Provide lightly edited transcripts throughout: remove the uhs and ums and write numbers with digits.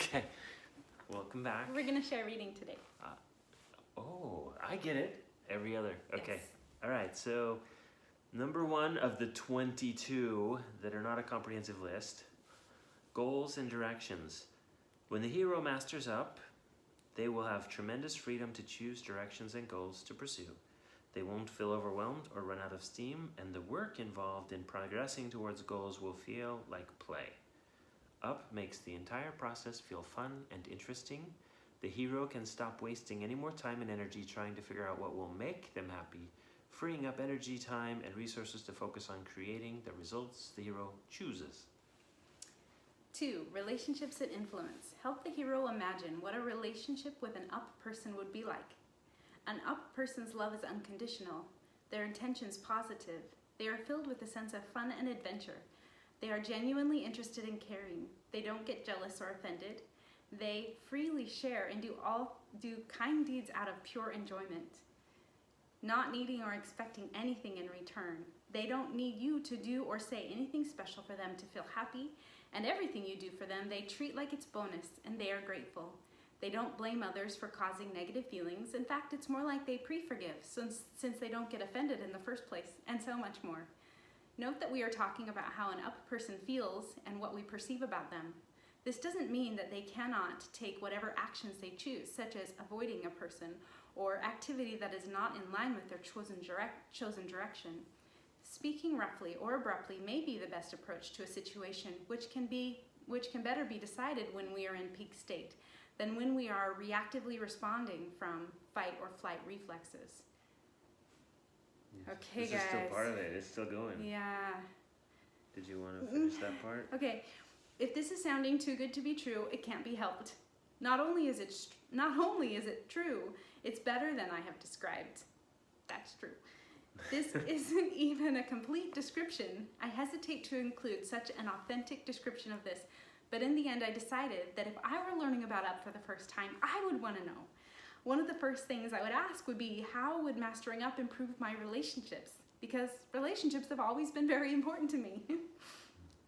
Okay, welcome back. We're going to share reading today. Oh, I get it. Every other. Okay. Yes. All right, so number one of the 22 that are not a comprehensive list, goals and directions. When the hero masters up, they will have tremendous freedom to choose directions and goals to pursue. They won't feel overwhelmed or run out of steam, and the work involved in progressing towards goals will feel like play. Up makes the entire process feel fun and interesting. The hero can stop wasting any more time and energy trying to figure out what will make them happy, freeing up energy, time, and resources to focus on creating the results the hero chooses. 2. Relationships and influence. Help the hero imagine what a relationship with an up person would be like. An up person's love is unconditional. Their intentions positive. They are filled with a sense of fun and adventure. They are genuinely interested in caring. They don't get jealous or offended. They freely share and do kind deeds out of pure enjoyment, not needing or expecting anything in return. They don't need you to do or say anything special for them to feel happy, and everything you do for them they treat like it's bonus, and they are grateful. They don't blame others for causing negative feelings. In fact, it's more like they pre-forgive since they don't get offended in the first place, and so much more. Note that we are talking about how an up person feels and what we perceive about them. This doesn't mean that they cannot take whatever actions they choose, such as avoiding a person or activity that is not in line with their chosen direction. Speaking roughly or abruptly may be the best approach to a situation, which can better be decided when we are in peak state than when we are reactively responding from fight or flight reflexes. Okay, this guys. Is still part of it. It's still going. Yeah. Did you want to finish that part? Okay. If this is sounding too good to be true, it can't be helped. Not only is it true, it's better than I have described. That's true. This isn't even a complete description. I hesitate to include such an authentic description of this, but in the end I decided that if I were learning about up for the first time, I would want to know. One of the first things I would ask would be, how would mastering up improve my relationships? Because relationships have always been very important to me.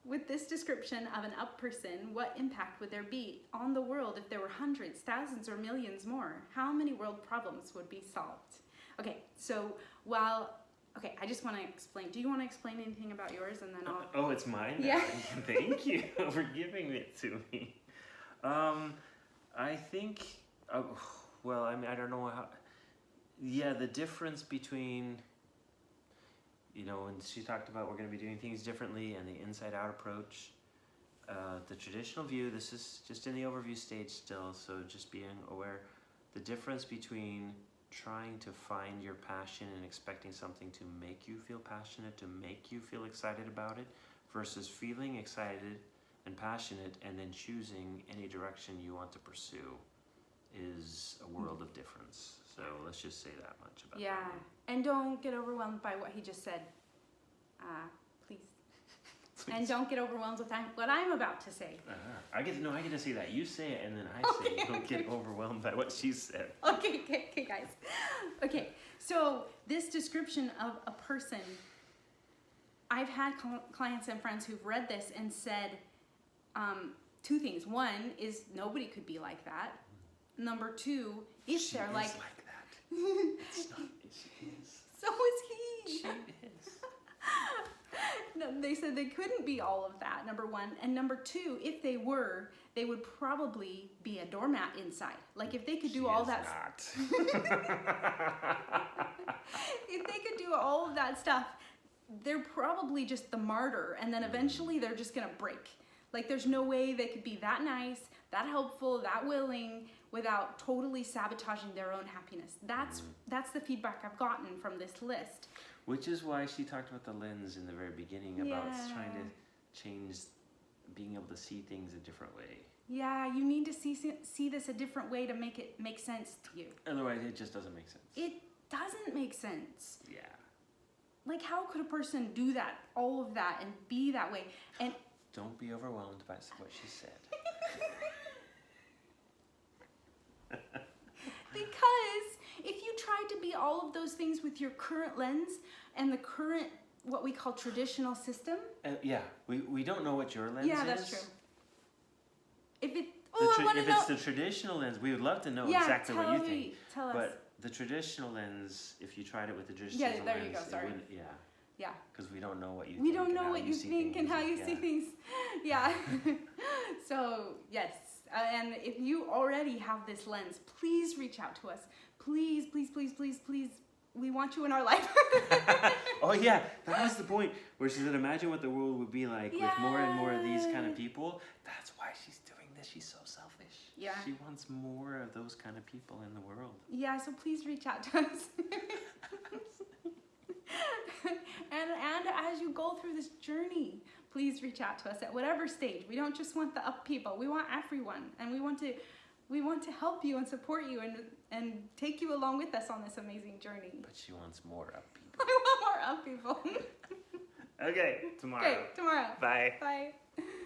With this description of an up person, what impact would there be on the world if there were hundreds, thousands, or millions more? How many world problems would be solved? Okay, so I just want to explain. Do you want to explain anything about yours, and then I'll... Oh, it's mine now. Yeah. Thank you for giving it to me. I think, well, I mean, I don't know how, yeah, the difference between, you know, when she talked about we're going to be doing things differently and the inside-out approach, the traditional view, this is just in the overview stage still, so just being aware, the difference between trying to find your passion and expecting something to make you feel passionate, to make you feel excited about it, versus feeling excited and passionate and then choosing any direction you want to pursue is a world of difference. So let's just say that much about that. Yeah, and don't get overwhelmed by what he just said. Please. And don't get overwhelmed with what I'm about to say. I get to say that. You say it and then I say it. Don't get overwhelmed by what she said. Okay, guys. Okay, so this description of a person, I've had clients and friends who've read this and said two things. One is nobody could be like that. Number two, if they're like that. It's not. She is. So is he. She is. No, they said they couldn't be all of that, number one. And number two, if they were, they would probably be a doormat inside. Like if they could do all that. If they could do all of that stuff, they're probably just the martyr, and then eventually they're just gonna break. Like there's no way they could be that nice, that helpful, that willing without totally sabotaging their own happiness. That's the feedback I've gotten from this list. Which is why she talked about the lens in the very beginning about trying to change, being able to see things a different way. Yeah, you need to see this a different way to make it make sense to you. Otherwise, it just doesn't make sense. It doesn't make sense. Yeah. Like, how could a person do that, all of that, and be that way? And don't be overwhelmed by what she said. Because if you tried to be all of those things with your current lens and the current, what we call traditional system. Yeah, we don't know what your lens is. Yeah, that's true. If it, I want to if know. it's the traditional lens, we would love to know Yeah, exactly what you think. Tell us. But the traditional lens, if you tried it with the traditional Yeah, there you lens, go, sorry. it wouldn't, yeah. Yeah. Because we don't know what you think. We don't and know how what you see think and things, how you see things. Yeah. So, yes. And if you already have this lens, please reach out to us. Please, please, please, please, please. We want you in our life. Oh, yeah. That was the point where she said, imagine what the world would be like with more and more of these kind of people. That's why she's doing this. She's so selfish. Yeah. She wants more of those kind of people in the world. Yeah, so please reach out to us. And as you go through this journey, please reach out to us at whatever stage. We don't just want the up people. We want everyone, and we want to help you and support you and take you along with us on this amazing journey. But she wants more up people. I want more up people. Okay, tomorrow. Okay, tomorrow. Bye. Bye.